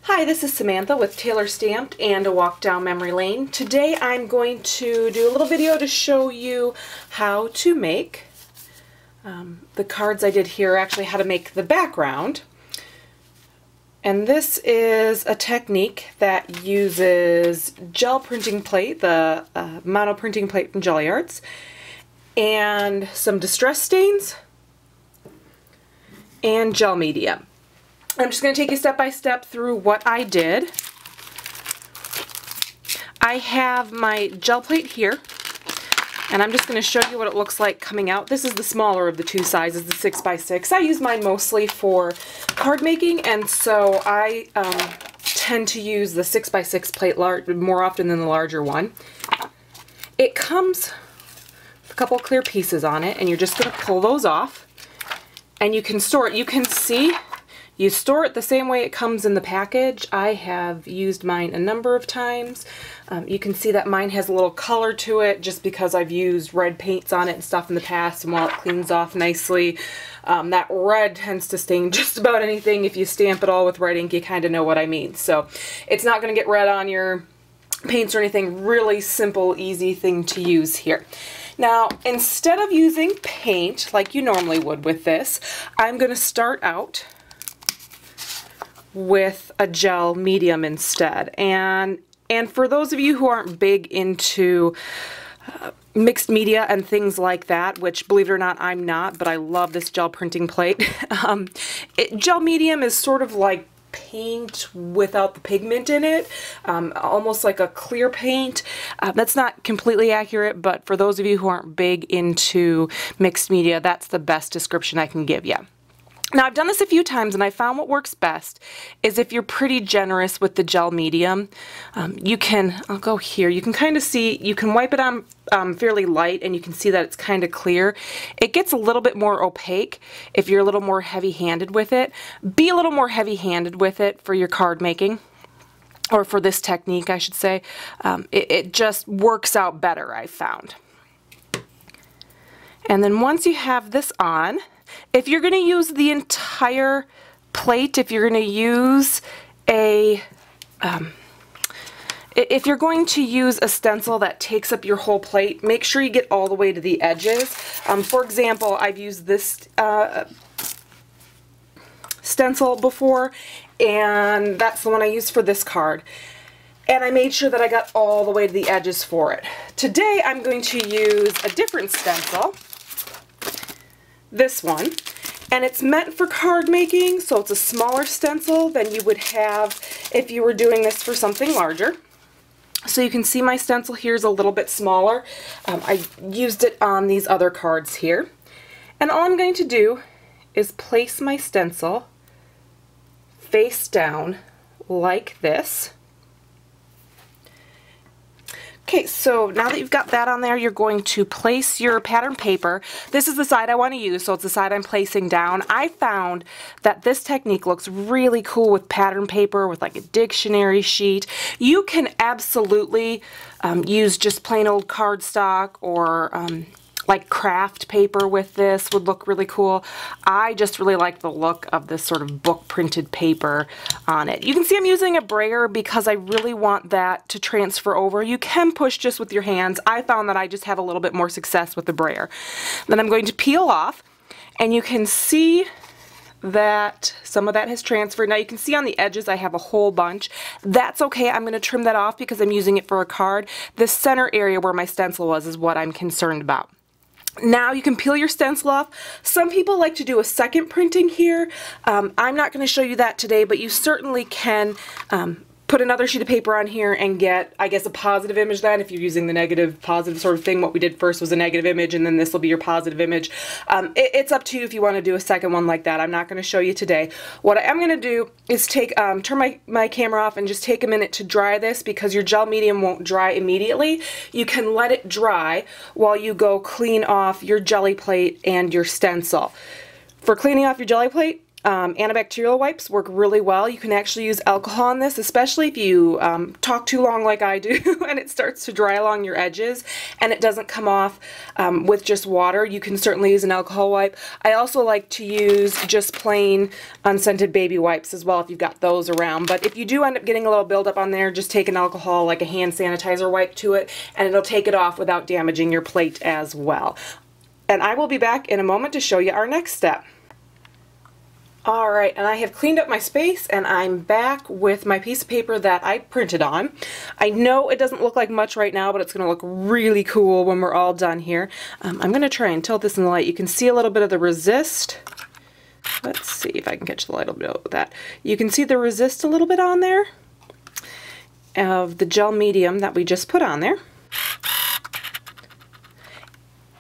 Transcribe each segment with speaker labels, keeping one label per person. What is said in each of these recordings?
Speaker 1: Hi, this is Samantha with Taylor Stamped and a Walk Down Memory Lane. Today I'm going to do a little video to show you how to make the cards I did here, actually how to make the background. And this is a technique that uses gel printing plate, the mono printing plate from Gelli Arts, and some distress stains and gel media. I'm just going to take you step by step through what I did. I have my gel plate here, and I'm just going to show you what it looks like coming out. This is the smaller of the two sizes, the 6x6. I use mine mostly for card making, and so I tend to use the 6x6 plate more often than the larger one. It comes with a couple clear pieces on it, and you're just going to pull those off, and you can store it. You can see you store it the same way it comes in the package. I have used mine a number of times. You can see that mine has a little color to it just because I've used red paints on it and stuff in the past, and while it cleans off nicely, that red tends to stain just about anything. If you stamp it all with red ink, you kind of know what I mean. So it's not going to get red on your paints or anything. Really simple, easy thing to use here. Now, instead of using paint like you normally would with this, I'm going to start out with a gel medium instead. And for those of you who aren't big into mixed media and things like that, which believe it or not, I'm not, but I love this gel printing plate. Gel medium is sort of like paint without the pigment in it, almost like a clear paint. That's not completely accurate, but for those of you who aren't big into mixed media, that's the best description I can give you. Now, I've done this a few times, and I found what works best is if you're pretty generous with the gel medium. I'll go here, you can kind of see, you can wipe it on fairly light, and you can see that it's kind of clear. It gets a little bit more opaque if you're a little more heavy-handed with it. Be a little more heavy-handed with it for your card making, or for this technique, I should say. It just works out better, I've found. And then once you have this on, if you're going to use the entire plate, if you're going to use a stencil that takes up your whole plate, make sure you get all the way to the edges. For example, I've used this stencil before, and that's the one I used for this card. And I made sure that I got all the way to the edges for it. Today I'm going to use a different stencil, this one, and it's meant for card making, so it's a smaller stencil than you would have if you were doing this for something larger. So you can see my stencil here is a little bit smaller. I used it on these other cards here. And all I'm going to do is place my stencil face down like this. Okay, so now that you've got that on there, you're going to place your pattern paper. This is the side I want to use, so it's the side I'm placing down. I found that this technique looks really cool with pattern paper, with like a dictionary sheet. You can absolutely use just plain old cardstock, or like craft paper with this would look really cool. I just really like the look of this sort of book printed paper on it. You can see I'm using a brayer because I really want that to transfer over. You can push just with your hands. I found that I just have a little bit more success with the brayer. Then I'm going to peel off, and you can see that some of that has transferred. Now you can see on the edges I have a whole bunch. That's okay. I'm going to trim that off because I'm using it for a card. The center area where my stencil was is what I'm concerned about. Now you can peel your stencil off. Some people like to do a second printing here. I'm not going to show you that today, but you certainly can put another sheet of paper on here and get, I guess, a positive image then, if you're using the negative positive sort of thing. What we did first was a negative image, and then this will be your positive image. It's up to you if you want to do a second one like that. I'm not going to show you today. What I am going to do is turn my camera off and just take a minute to dry this, because your gel medium won't dry immediately. You can let it dry while you go clean off your jelly plate and your stencil. For cleaning off your jelly plate, Antibacterial wipes work really well. You can actually use alcohol on this, especially if you talk too long like I do and it starts to dry along your edges and it doesn't come off with just water. You can certainly use an alcohol wipe. I also like to use just plain unscented baby wipes as well if you've got those around. But if you do end up getting a little buildup on there, just take an alcohol, like a hand sanitizer wipe to it, and it'll take it off without damaging your plate as well. And I will be back in a moment to show you our next step. Alright, and I have cleaned up my space and I'm back with my piece of paper that I printed on. I know it doesn't look like much right now, but it's going to look really cool when we're all done here. I'm going to try and tilt this in the light. You can see a little bit of the resist. Let's see if I can catch the light a little bit with that. You can see the resist a little bit on there of the gel medium that we just put on there.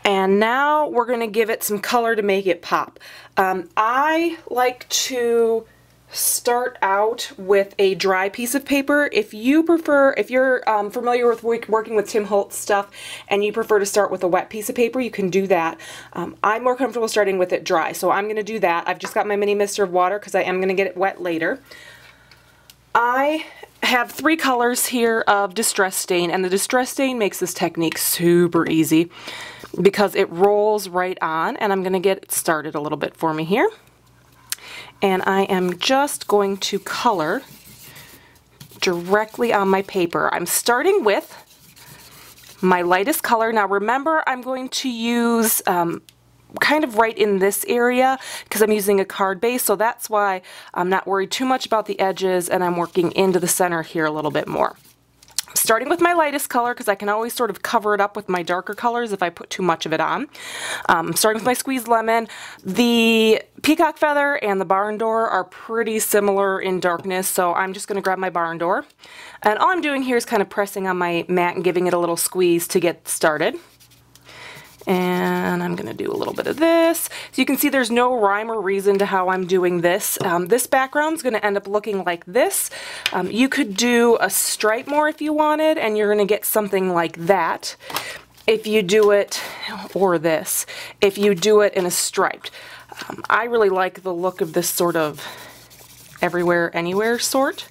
Speaker 1: And now we're going to give it some color to make it pop. I like to start out with a dry piece of paper. If you prefer, if you're familiar with working with Tim Holtz stuff and you prefer to start with a wet piece of paper, you can do that. I'm more comfortable starting with it dry, so I'm going to do that. I've just got my mini mister of water because I am going to get it wet later. I have 3 colors here of Distress Stain, and the Distress Stain makes this technique super easy because it rolls right on, and I'm going to get it started a little bit for me here. And I am just going to color directly on my paper. I'm starting with my lightest color. Now remember, I'm going to use kind of right in this area because I'm using a card base, so that's why I'm not worried too much about the edges and I'm working into the center here a little bit more. Starting with my lightest color because I can always sort of cover it up with my darker colors if I put too much of it on. Starting with my squeezed lemon. The Peacock Feather and the Barn Door are pretty similar in darkness, so I'm just going to grab my Barn Door. And all I'm doing here is kind of pressing on my mat and giving it a little squeeze to get started. And I'm going to do a little bit of this. So you can see there's no rhyme or reason to how I'm doing this. This background is going to end up looking like this. You could do a stripe more if you wanted, and you're going to get something like that. If you do it, or this, if you do it in a striped. I really like the look of this sort of everywhere, anywhere sort.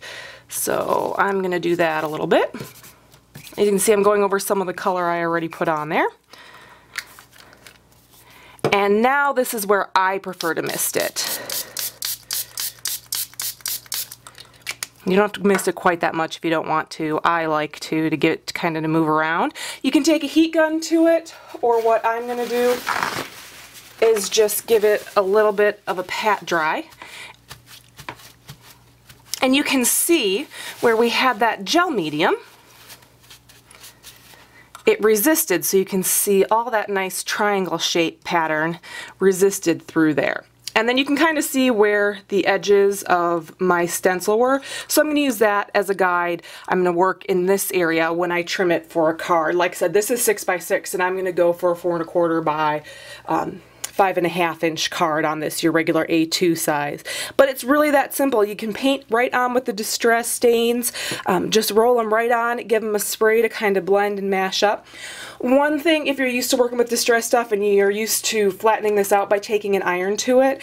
Speaker 1: So I'm going to do that a little bit. As you can see, I'm going over some of the color I already put on there. And now this is where I prefer to mist it. You don't have to mist it quite that much if you don't want to. I like to get it kind of to move around. You can take a heat gun to it, or what I'm going to do is just give it a little bit of a pat dry. And you can see where we had that gel medium. It resisted, so you can see all that nice triangle shape pattern resisted through there. And then you can kind of see where the edges of my stencil were. So I'm going to use that as a guide. I'm going to work in this area when I trim it for a card. Like I said, this is 6 by 6, and I'm going to go for a 4 1/4 by 5.5 inch card on this, your regular A2 size. But it's really that simple. You can paint right on with the Distress Stains, just roll them right on, give them a spray to kind of blend and mash up. One thing, if you're used to working with distress stuff and you're used to flattening this out by taking an iron to it,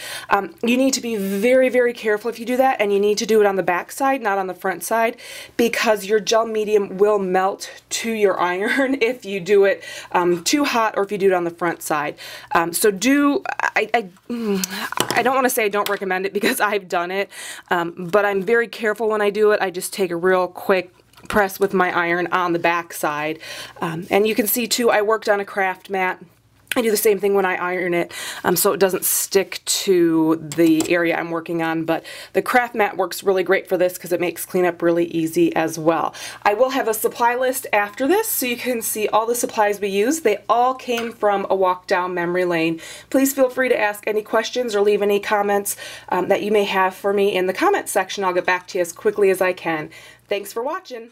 Speaker 1: you need to be very, very careful if you do that, and you need to do it on the back side, not on the front side, because your gel medium will melt to your iron if you do it too hot or if you do it on the front side. So I don't want to say I don't recommend it because I've done it, but I'm very careful when I do it. I just take a real quick press with my iron on the back side. And you can see too, I worked on a craft mat. I do the same thing when I iron it, so it doesn't stick to the area I'm working on, but the craft mat works really great for this because it makes cleanup really easy as well. I will have a supply list after this so you can see all the supplies we use. They all came from a walk down memory lane. Please feel free to ask any questions or leave any comments that you may have for me in the comments section. I'll get back to you as quickly as I can. Thanks for watching.